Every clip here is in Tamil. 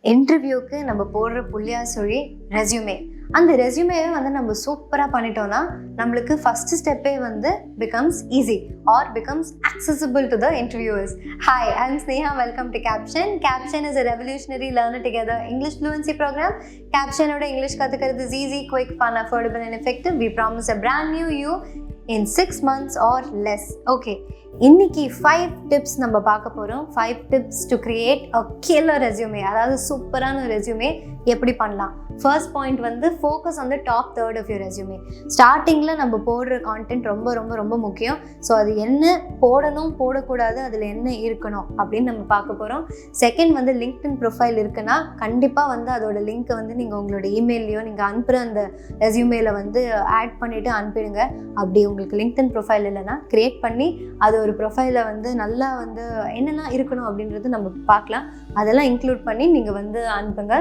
இன்டர்வியூக்கு நம்ம போடுற புள்ளியா சொல்லி ரெஸ்யூமே. அந்த ரெஸ்யூமேவே வந்து நம்ம சூப்பராக பண்ணிட்டோம்னா நம்மளுக்கு ஃபர்ஸ்ட் ஸ்டெப்பே வந்து becomes easy or becomes accessible to the interviewers. Hi, I'm Sneha. Welcome to Capshine. Capshine is a revolutionary learn it together English fluency program. Capshine oda English kathukkiradhu is easy, quick, fun, affordable and effective. We promise a brand new you in 6 months or less. Okay, இன்னைக்கு 5 tips நம்ம பார்க்க போகிறோம். 5 tips to create a killer resume. அதாவது சூப்பரான ரெஸ்யூமே எப்படி பண்ணலாம். ஃபர்ஸ்ட் பாயிண்ட் வந்து focus on the top third of your resume. ஸ்டார்டிங்கில் நம்ம போடுற கான்டென்ட் ரொம்ப ரொம்ப ரொம்ப முக்கியம். ஸோ அது என்ன போடணும் போடக்கூடாது, அதில் என்ன இருக்கணும் அப்படின்னு நம்ம பார்க்க போகிறோம். செகண்ட் வந்து லிங்க்டின் ப்ரொஃபைல் இருக்குன்னா கண்டிப்பாக வந்து அதோட லிங்க்கை வந்து நீங்கள் உங்களோட இமெயிலையோ நீங்கள் அனுப்புகிற அந்த ரெஸ்யூமேல வந்து ஆட் பண்ணிவிட்டு அனுப்பிடுங்க. அப்படி உங்களுக்கு லிங்க்டின் ப்ரொஃபைல் இல்லைன்னா க்ரியேட் பண்ணி அது ஒரு ப்ரொஃபைலை வந்து நல்லா வந்து என்னெல்லாம் இருக்கணும் அப்படின்றது நம்ம பார்க்கலாம். அதெல்லாம் இன்க்ளூட் பண்ணி நீங்கள் வந்து அனுப்புங்க.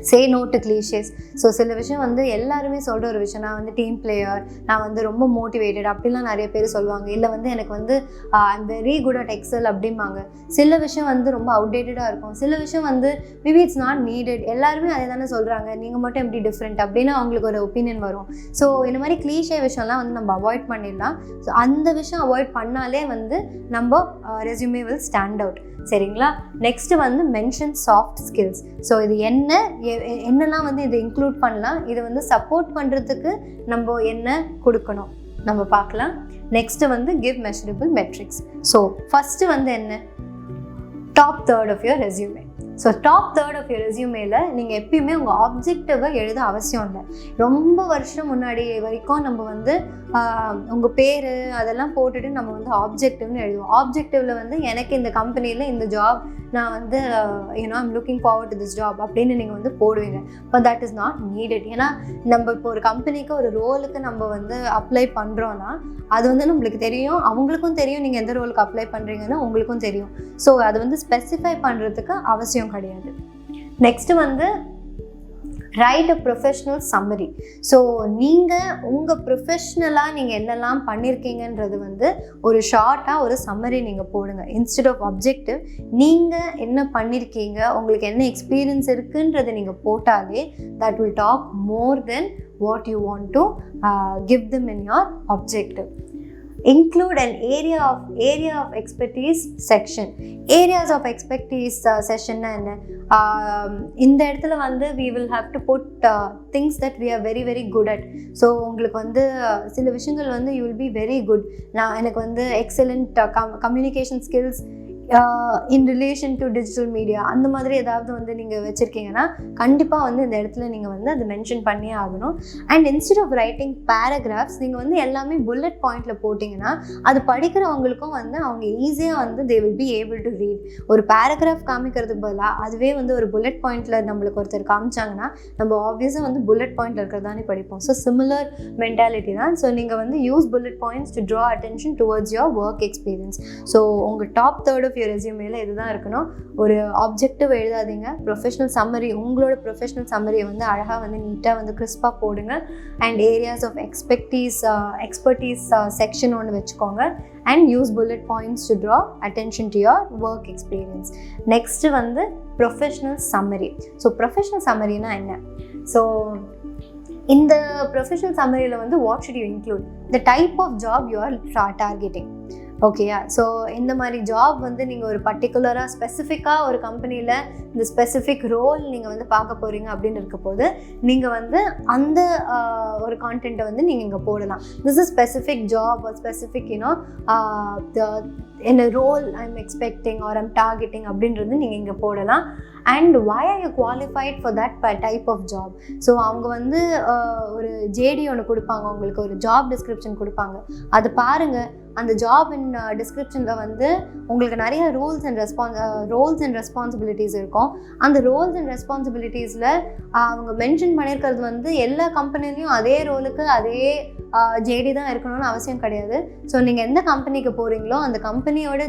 Say no to clichés. So சில விஷயம் வந்து எல்லாருமே சொல்கிற ஒரு விஷயம், நான் வந்து டீம் பிளேயர், நான் வந்து ரொம்ப மோட்டிவேட்டட் அப்படிலாம் நிறைய பேர் சொல்லுவாங்க. இல்லை வந்து எனக்கு வந்து I'm very good at Excel அப்படிம்பாங்க. சில விஷயம் வந்து ரொம்ப அவுடேட்டடாக இருக்கும், சில விஷயம் வந்து மேபி இட்ஸ் நாட் நீடட். எல்லாருமே அதே தானே சொல்கிறாங்க, நீங்கள் மட்டும் எப்படி டிஃப்ரெண்ட் அப்படின்னு அவங்களுக்கு ஒரு ஒப்பீனியன் வரும். ஸோ இந்த மாதிரி கிளீஷே விஷயம்லாம் வந்து நம்ம அவாய்ட் பண்ணிடலாம். ஸோ அந்த விஷயம் அவாய்ட் பண்ணாலே வந்து நம்ம ரெஸ்யூமே வில் ஸ்டாண்ட் அவுட். சரிங்களா? நெக்ஸ்ட் வந்து மென்ஷன் சாஃப்ட் ஸ்கில்ஸ். ஸோ இது என்னெல்லாம் வந்து இதை இன்க்ளூட் பண்ணலாம், இதை வந்து சப்போர்ட் பண்ணுறதுக்கு நம்ம என்ன கொடுக்கணும் நம்ம பார்க்கலாம். நெக்ஸ்ட் வந்து give measurable metrics. So first வந்து என்ன, top third of your resume. So top third of your ரெஸ்யூமேல நீங்கள் எப்பயுமே உங்கள் ஆப்ஜெக்டிவை எழுத அவசியம் இல்லை. ரொம்ப வருஷம் முன்னாடி வரைக்கும் நம்ம வந்து உங்கள் பேர் அதெல்லாம் போட்டுட்டு நம்ம வந்து ஆப்ஜெக்டிவ்னு எழுதுவோம். ஆப்ஜெக்டிவில் வந்து எனக்கு இந்த கம்பெனியில் இந்த ஜாப் நான் வந்து I'm looking forward to this job அப்படின்னு நீங்கள் வந்து போடுவீங்க. But that is not needed. ஏன்னா நம்ம இப்போ ஒரு கம்பெனிக்கு ஒரு ரோலுக்கு நம்ம வந்து அப்ளை பண்ணுறோன்னா அது வந்து நம்மளுக்கு தெரியும், அவங்களுக்கும் தெரியும் நீங்கள் எந்த ரோலுக்கு அப்ளை பண்ணுறீங்கன்னு உங்களுக்கும் தெரியும். ஸோ அது வந்து ஸ்பெசிஃபை பண்ணுறதுக்கு அவசியம் கிடையாது. நெக்ஸ்ட் வந்து ரைட் அ ப்ரொஃபஷ்னல் சம்மரி. ஸோ நீங்கள் உங்கள் ப்ரொஃபஷ்னலாக நீங்கள் என்னெல்லாம் பண்ணியிருக்கீங்கன்றது வந்து ஒரு ஷார்ட்டாக ஒரு சம்மரி நீங்கள் போடுங்க. இன்ஸ்டெட் ஆஃப் அப்ஜெக்டிவ் நீங்கள் என்ன பண்ணியிருக்கீங்க, உங்களுக்கு என்ன எக்ஸ்பீரியன்ஸ் இருக்குன்றதை நீங்கள் போட்டாலே that will talk more then what you want to give them in your objective. Include an area of expertise section. Areas of expertise section என்ன, இந்த இடத்துல வந்து we will have to put things that we are very very good at. So உங்களுக்கு வந்து சில விஷயங்கள் வந்து you will be very good. எனக்கு வந்து excellent communication skills in relation to digital media அந்த மாதிரி ஏதாவது வந்து நீங்கள் வச்சுருக்கீங்கன்னா கண்டிப்பாக வந்து இந்த இடத்துல நீங்கள் வந்து அது மென்ஷன் பண்ணியே ஆகணும். And instead of writing paragraphs நீங்கள் வந்து எல்லாமே புல்லட் பாயிண்டில் போட்டிங்கன்னா அது படிக்கிறவங்களுக்கும் வந்து அவங்க ஈஸியாக வந்து they will be able to read. ஒரு பேராகிராஃப் காமிக்கிறதுக்கு பதிலாக அதுவே வந்து ஒரு புல்லட் பாயிண்டில் நம்மளுக்கு ஒருத்தர் காமிச்சாங்கன்னா நம்ம ஆப்வியஸாக வந்து புல்லட் பாயிண்டில் இருக்கிறதானே படிப்போம். ஸோ சிமிலர் மென்டாலிட்டி தான். ஸோ நீங்கள் வந்து use bullet points to draw attention towards your work experience. So உங்கள் டாப் தேர்ட் ஆஃப் ரெஸ்யூமேல இதுதான் இருக்கணும். ஒரு ஆப்ஜெக்டிவ் எழுதாதீங்க. ப்ரொஃபஷனல் சம்மரி, உங்களோட ப்ரொஃபஷனல் சம்மரியை வந்து அழகாக வந்து நீட்டாக வந்து கிறிஸ்பாக போடுங்க. And areas of expertise section ஒன்று வச்சுக்கோங்க. And use bullet points to draw attention to your work experience. Next வந்து ப்ரொஃபஷனல் சம்மரி. ஸோ ப்ரொஃபஷனல் சம்மரினா என்ன? ஸோ இந்த ப்ரொஃபஷனல் சம்மரியில் வந்து what should you include, the type of job you are targeting. ஓகேயா? ஸோ இந்த மாதிரி ஜாப் வந்து நீங்கள் ஒரு பர்டிகுலராக ஸ்பெசிஃபிக்காக ஒரு கம்பெனியில் இந்த ஸ்பெசிஃபிக் ரோல் நீங்கள் வந்து பார்க்க போகிறீங்க அப்படின்னு இருக்க போது நீங்கள் வந்து அந்த ஒரு கான்டென்ட்டை வந்து நீங்கள் இங்கே போடலாம். This is specific job or specific என்ன role I'm expecting or I'm targeting அப்படின்றது நீங்கள் இங்கே போடலாம். And why are you qualified for that type of job? So அவங்க வந்து ஒரு ஜேடி ஒன்று கொடுப்பாங்க, உங்களுக்கு ஒரு ஜாப் டிஸ்கிரிப்ஷன் கொடுப்பாங்க. அது பாருங்கள். அந்த ஜாப் இன் டிஸ்கிரிப்ஷனில் வந்து உங்களுக்கு நிறைய ரோல்ஸ் அண்ட் ரெஸ்பான்சிபிலிட்டிஸ் இருக்கும். அந்த ரோல்ஸ் அண்ட் ரெஸ்பான்சிபிலிட்டிஸில் அவங்க மென்ஷன் பண்ணியிருக்கிறது வந்து எல்லா கம்பெனிலையும் அதே ரோலுக்கு அதே ஜேடி தான் இருக்கணும்னு அவசியம் கிடையாது. ஸோ நீங்கள் எந்த கம்பெனிக்கு போகிறீங்களோ அந்த கம்பெனியோட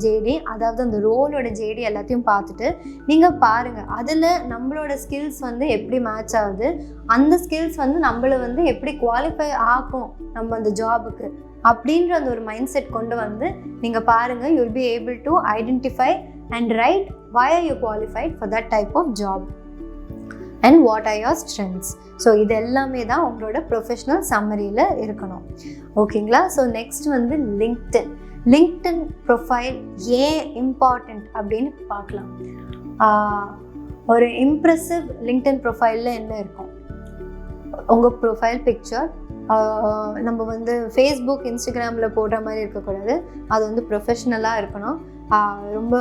ஜேடி, அதாவது அந்த ரோலோட ஜேடி எல்லாத்தையும் பார்த்துட்டு நீங்கள் பாருங்கள். அதில் நம்மளோட ஸ்கில்ஸ் வந்து எப்படி மேட்ச் ஆகுது, அந்த ஸ்கில்ஸ் வந்து நம்மளை வந்து எப்படி குவாலிஃபை ஆகும் நம்ம அந்த ஜாபுக்கு அப்படின்ற அந்த ஒரு மைண்ட் செட் கொண்டு வந்து நீங்கள் பாருங்கள். You will be able to identify and write why are you qualified for that type of job and what are your strengths. So இது எல்லாமே தான் உங்களோட ப்ரொஃபஷ்னல் சம்மரியில் இருக்கணும். ஓகேங்களா? ஸோ நெக்ஸ்ட் வந்து லிங்க்டின் ப்ரொஃபைல் ஏன் இம்பார்ட்டண்ட் அப்படின்னு பார்க்கலாம். ஒரு இம்ப்ரெசிவ் லிங்க்டின் ப்ரொஃபைலில் என்ன இருக்கும்? உங்கள் ப்ரொஃபைல் பிக்சர் நம்ம வந்து ஃபேஸ்புக் இன்ஸ்டாகிராமில் போடுற மாதிரி இருக்கக்கூடாது. அது வந்து ப்ரொஃபஷ்னலாக இருக்கணும். ரொம்ப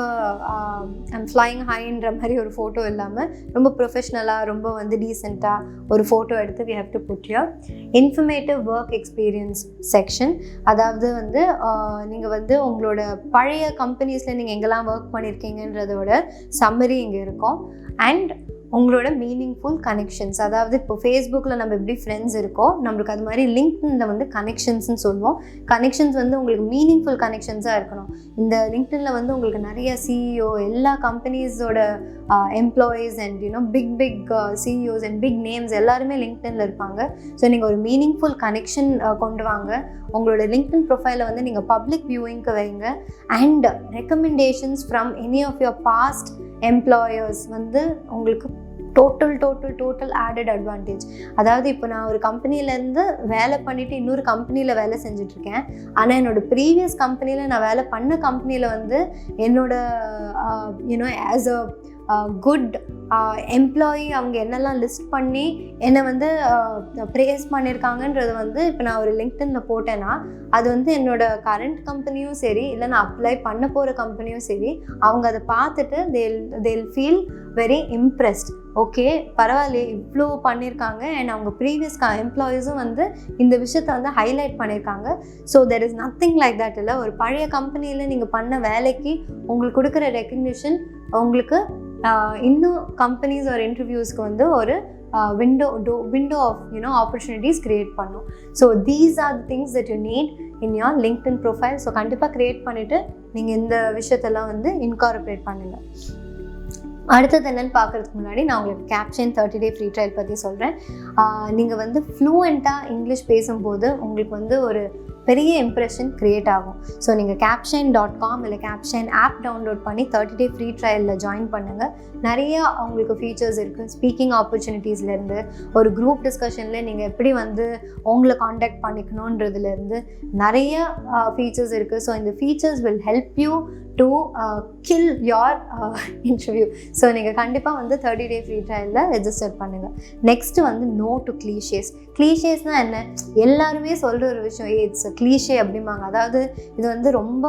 ஐம் ஃப்ளைங் ஹைன்ற மாதிரி ஒரு ஃபோட்டோ இல்லாமல் ரொம்ப ப்ரொஃபஷ்னலாக ரொம்ப வந்து டீசெண்டாக ஒரு ஃபோட்டோ எடுத்து we have to put your informative work experience section. அதாவது வந்து நீங்கள் வந்து உங்களோட பழைய கம்பெனிஸில் நீங்கள் எங்கெல்லாம் ஒர்க் பண்ணியிருக்கீங்கன்றதோட சம்மரி இங்கே இருக்கும். அண்ட் உங்களோட மீனிங்ஃபுல் கனெக்ஷன்ஸ், அதாவது இப்போ ஃபேஸ்புக்கில் நம்ம எப்படி ஃப்ரெண்ட்ஸ் இருக்கோ நம்மளுக்கு அது மாதிரி லிங்க்டின்ல வந்து கனெக்ஷன்ஸ்னு சொல்லுவோம். கனெக்ஷன்ஸ் வந்து உங்களுக்கு மீனிங்ஃபுல் கனெக்ஷன்ஸாக இருக்கணும். இந்த லிங்க்டின்ல வந்து உங்களுக்கு நிறைய சிஇஓ, எல்லா கம்பெனிஸோட employees and big CEOs and big names எல்லாருமே லிங்க்டின்ல இருப்பாங்க. ஸோ நீங்கள் ஒரு மீனிங்ஃபுல் கனெக்ஷன் கொண்டு வாங்க. உங்களோட லிங்க்டின் ப்ரொஃபைலை வந்து நீங்கள் பப்ளிக் வியூவிங்க்கு வைங்க. And recommendations from any of your past employers வந்து உங்களுக்கு டோட்டல் ஆடட் அட்வான்டேஜ். அதாவது இப்போ நான் ஒரு கம்பெனிலேருந்து வேலை பண்ணிவிட்டு இன்னொரு கம்பெனியில் வேலை செஞ்சிட்ருக்கேன். ஆனால் என்னோடய ப்ரீவியஸ் கம்பெனியில் நான் வேலை பண்ண கம்பெனியில் வந்து என்னோட ஆஸ் அ குட் எம்ப்ளாயி அவங்க என்னெல்லாம் லிஸ்ட் பண்ணி என்னை வந்து ப்ரேஸ் பண்ணியிருக்காங்கன்றது வந்து இப்போ நான் ஒரு லிங்க்டின்ல போட்டேன்னா அது வந்து என்னோடய கரண்ட் கம்பெனியும் சரி, இல்லை நான் அப்ளை பண்ண போகிற கம்பெனியும் சரி, அவங்க அதை பார்த்துட்டு they'll feel very impressed. Okay, பரவாயில்லையே இவ்வளோ பண்ணியிருக்காங்க. அண்ட் அவங்க ப்ரீவியஸ் எம்ப்ளாயீஸும் வந்து இந்த விஷயத்தை வந்து ஹைலைட் பண்ணியிருக்காங்க. So there is nothing like that. இல்லை, ஒரு பழைய கம்பெனியில் நீங்கள் பண்ண வேலைக்கு உங்களுக்கு கொடுக்குற ரெக்கக்னிஷன் உங்களுக்கு இன்னும் கம்பெனிஸ் ஒரு இன்டர்வியூஸ்க்கு வந்து ஒரு window of opportunities create பண்ணும். So these are the things that you need in your LinkedIn profile. So கண்டிப்பாக க்ரியேட் பண்ணிவிட்டு நீங்கள் இந்த விஷயத்தெல்லாம் வந்து இன்கார்பரேட் பண்ணுங்கள். அடுத்தது என்னென்னு பார்க்குறதுக்கு முன்னாடி நான் உங்களுக்கு Capshine 30 day ஃப்ரீ ட்ரையல் பற்றி சொல்கிறேன். நீங்கள் வந்து ஃப்ளூவெண்ட்டாக இங்கிலீஷ் பேசும்போது உங்களுக்கு வந்து ஒரு பெரிய இம்ப்ரெஷன் க்ரியேட் ஆகும். ஸோ நீங்கள் capshine.com இல்லை Capshine ஆப் டவுன்லோட் பண்ணி 30 day ஃப்ரீ ட்ரையலில் ஜாயின் பண்ணுங்கள். நிறையா அவங்களுக்கு ஃபீச்சர்ஸ் இருக்குது. ஸ்பீக்கிங் ஆப்பர்ச்சுனிட்டிஸ்லேருந்து ஒரு குரூப் டிஸ்கஷனில் நீங்கள் எப்படி வந்து உங்களை காண்டாக்ட் பண்ணிக்கணுன்றதுலேருந்து நிறைய ஃபீச்சர்ஸ் இருக்குது. ஸோ இந்த features will help you to kill your interview. So நீங்கள் கண்டிப்பாக வந்து 30 day ஃப்ரீ ட்ரையலில் ரெஜிஸ்டர் பண்ணுங்கள். நெக்ஸ்ட்டு வந்து நோ டு கிளீஷேஸ். கிளீஷேஸ்னால் என்ன? எல்லாருமே சொல்கிற ஒரு விஷயம், இட்ஸ் கிளீஷே அப்படிம்பாங்க. அதாவது இது வந்து ரொம்ப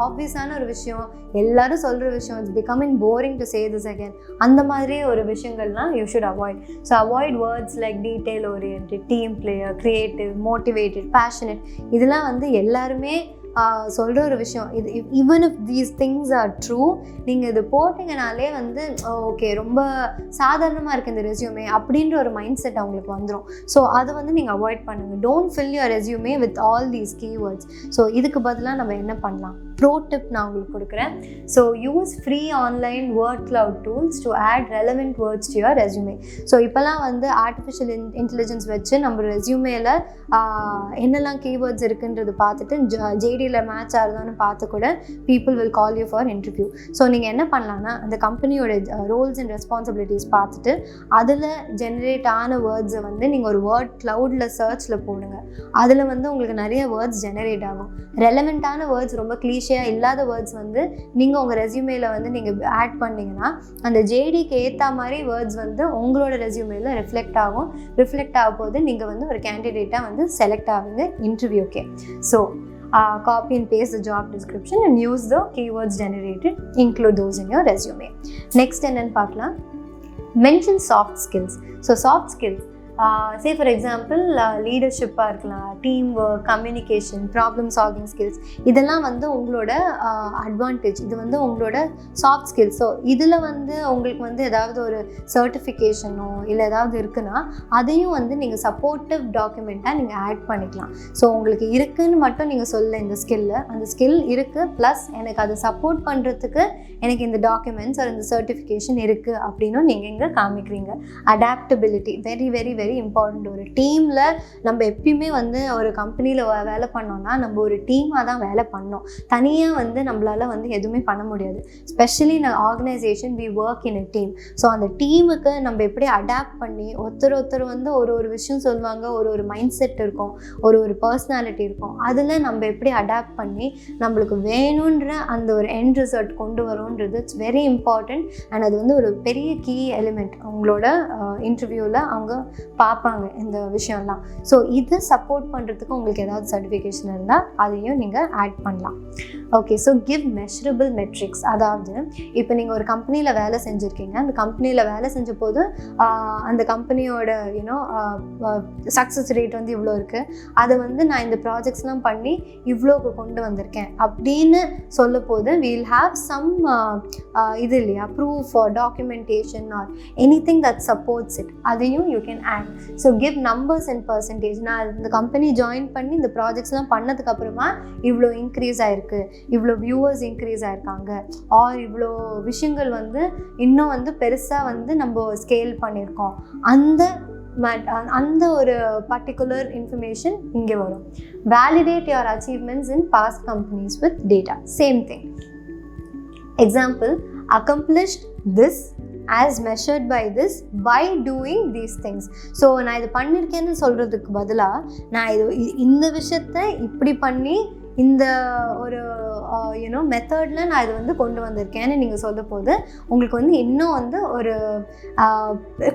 ஆப்வியஸான ஒரு விஷயம், எல்லாரும் சொல்கிற விஷயம், it's becoming boring to say this again. அந்த மாதிரி ஒரு விஷயங்கள்லாம் you should avoid. So avoid words like detail oriented, team player, creative, motivated, passionate. இதெல்லாம் வந்து எல்லாருமே சொல்கிற ஒரு விஷயம். இது even if these things are true, நீங்கள் இது போட்டிங்கனாலே வந்து ஓகே ரொம்ப சாதாரணமாக இருக்குது இந்த ரெஸ்யூமே அப்படின்ற ஒரு மைண்ட் செட் அவங்களுக்கு வந்துடும். ஸோ அதை வந்து நீங்கள் அவாய்ட் பண்ணுங்கள். Don't fill your resume with all these keywords. So இதுக்கு பதிலாக நம்ம என்ன பண்ணலாம்? ப்ரோ டிப் நான் உங்களுக்கு கொடுக்குறேன். So use free online word cloud tools to add relevant words to your resume. So இப்போலாம் வந்து ஆர்டிஃபிஷியல் இன்டெலிஜென்ஸ் வச்சு நம்ம ரெஸ்யூமேல என்னெல்லாம் கீவேர்ட்ஸ் இருக்குன்றது பார்த்துட்டு ஜேடியில் மேட்ச் ஆகுதான்னு பார்த்து கூட people will call you for interview. So நீங்கள் என்ன பண்ணலான்னா அந்த கம்பெனியோட ரோல்ஸ் அண்ட் ரெஸ்பான்சிபிலிட்டிஸ் பார்த்துட்டு அதில் ஜென்ரேட் ஆன வேர்ட்ஸை வந்து நீங்கள் ஒரு வேர்ட் கிளவுடில் சர்ச்சில் போடுங்க. அதில் வந்து உங்களுக்கு நிறைய வேர்ட்ஸ் ஜெனரேட் ஆகும். ரெலவெண்ட்டான வேர்ட்ஸ், ரொம்ப கிளீஷியாக இல்லாத வேர்ட்ஸ் வந்து நீங்கள் உங்கள் ரெஸ்யூமேல வந்து நீங்கள் ஆட் பண்ணிங்கன்னா அந்த ஜேடிக்கு ஏற்ற மாதிரி வேர்ட்ஸ் வந்து உங்களோட ரெஸ்யூமேல ரிஃப்ளெக்ட் ஆகும். ரிஃப்ளெக்ட் ஆகும் போது நீங்கள் வந்து ஒரு கேண்டிடேட்டாக வந்து செலக்ட் ஆகுங்க இன்டர்வியூக்கே. So copy and paste the job description and use the keywords generated, include those in your resume. Next என்னன்னு பார்க்கலாம். Mention soft skills. So soft skills, say for example லீடர்ஷிப்பாக இருக்கலாம், team work, communication, problem solving skills. இதெல்லாம் வந்து உங்களோட அட்வான்டேஜ். இது வந்து உங்களோட சாஃப்ட் ஸ்கில்ஸ். ஸோ இதில் வந்து உங்களுக்கு வந்து ஏதாவது ஒரு சர்டிஃபிகேஷனோ இல்லை ஏதாவது இருக்குன்னா அதையும் வந்து நீங்கள் சப்போர்ட்டிவ் டாக்குமெண்ட்டாக நீங்கள் ஆட் பண்ணிக்கலாம். ஸோ உங்களுக்கு இருக்குதுன்னு மட்டும் நீங்கள் சொல்ல இந்த ஸ்கில்ல, அந்த ஸ்கில் இருக்குது ப்ளஸ் எனக்கு அதை சப்போர்ட் பண்ணுறதுக்கு எனக்கு இந்த டாக்குமெண்ட்ஸ் ஒரு இந்த சர்டிஃபிகேஷன் இருக்குது அப்படின்னு நீங்கள் இங்கே காமிக்கிறீங்க. Adaptability very very very very important. ஒரு டீமில் நம்ம எப்பயுமே வந்து ஒரு கம்பெனியில் வேலை பண்ணோம்னா நம்ம ஒரு டீமாக தான் வேலை பண்ணோம். தனியாக வந்து நம்மளால் வந்து எதுவுமே பண்ண முடியாது. Specially in an organization we work in a team. So அந்த டீமுக்கு நம்ம எப்படி அடாப்ட் பண்ணி ஒருத்தர் வந்து ஒரு விஷயம் சொல்லுவாங்க, ஒரு மைண்ட் செட் இருக்கும், ஒரு பர்சனாலிட்டி இருக்கும். அதில் நம்ம எப்படி அடாப்ட் பண்ணி நம்மளுக்கு வேணுன்ற அந்த ஒரு எண்ட் ரிசல்ட் கொண்டு வரோன்றது இட்ஸ் வெரி இம்பார்ட்டண்ட். அண்ட் அது வந்து ஒரு பெரிய கீ எலிமெண்ட் உங்களோட இன்டர்வியூவில் அவங்க பார்ப்பாங்க இந்த விஷயம்லாம். ஸோ இதை சப்போர்ட் பண்ணுறதுக்கு உங்களுக்கு ஏதாவது சர்டிஃபிகேஷன் இருந்தால் அதையும் நீங்கள் ஆட் பண்ணலாம். Okay, so give measurable metrics. அதாவது இப்போ நீங்கள் ஒரு கம்பெனியில் வேலை செஞ்சுருக்கீங்க, அந்த கம்பெனியில் வேலை செஞ்ச போது அந்த கம்பெனியோட சக்ஸஸ் ரேட் வந்து இவ்வளோ இருக்குது, அதை வந்து நான் இந்த ப்ராஜெக்ட்ஸ்லாம் பண்ணி இவ்வளோக்கு கொண்டு வந்திருக்கேன் அப்படின்னு சொல்ல போது வீல் ஹாவ் சம் இது இல்லையா, proof or documentation or anything that supports it. அதையும் you can add. So give numbers and percentage. நான் இந்த கம்பெனி ஜாயின் பண்ணி இந்த ப்ராஜெக்ட்ஸ்லாம் பண்ணதுக்கப்புறமா இவ்வளோ இன்க்ரீஸ் ஆகிருக்கு, இவ்வளோ வியூவர்ஸ் இன்க்ரீஸ் ஆகிருக்காங்க, ஆர் இவ்வளோ விஷயங்கள் வந்து இன்னும் வந்து பெருசாக வந்து நம்ம ஸ்கேல் பண்ணியிருக்கோம், அந்த ஒரு பர்டிகுலர் இன்ஃபர்மேஷன் இங்கே வரும். Validate your achievements in past companies with data. Same thing. Example, accomplished this as measured by this by doing these things. So நான் இது பண்ணியிருக்கேன்னு சொல்கிறதுக்கு பதிலாக நான் இந்த விஷயத்தை இப்படி பண்ணி இந்த ஒரு மெத்தடில் நான் இது வந்து கொண்டு வந்திருக்கேன்னு நீங்கள் சொல்ல போது உங்களுக்கு வந்து இன்னும் வந்து ஒரு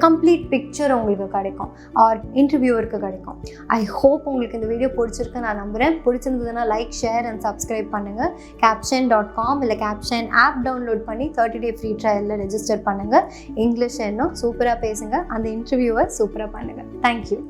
கம்ப்ளீட் பிக்சர் உங்களுக்கு கிடைக்கும், ஆர் இன்டர்வியூவருக்கு கிடைக்கும். ஐ ஹோப் உங்களுக்கு இந்த வீடியோ பிடிச்சிருக்கு நான் நம்புகிறேன். பிடிச்சிருந்ததுன்னா லைக், ஷேர் அண்ட் சப்ஸ்கிரைப் பண்ணுங்கள். capshine.com இல்லை Capshine ஆப் டவுன்லோட் பண்ணி 30 day ஃப்ரீ ட்ரையலில் ரெஜிஸ்டர் பண்ணுங்கள். இங்கிலீஷ் இன்னும் சூப்பராக பேசுங்க, அந்த இன்டர்வியூவை சூப்பராக பண்ணுங்கள். தேங்க்யூ.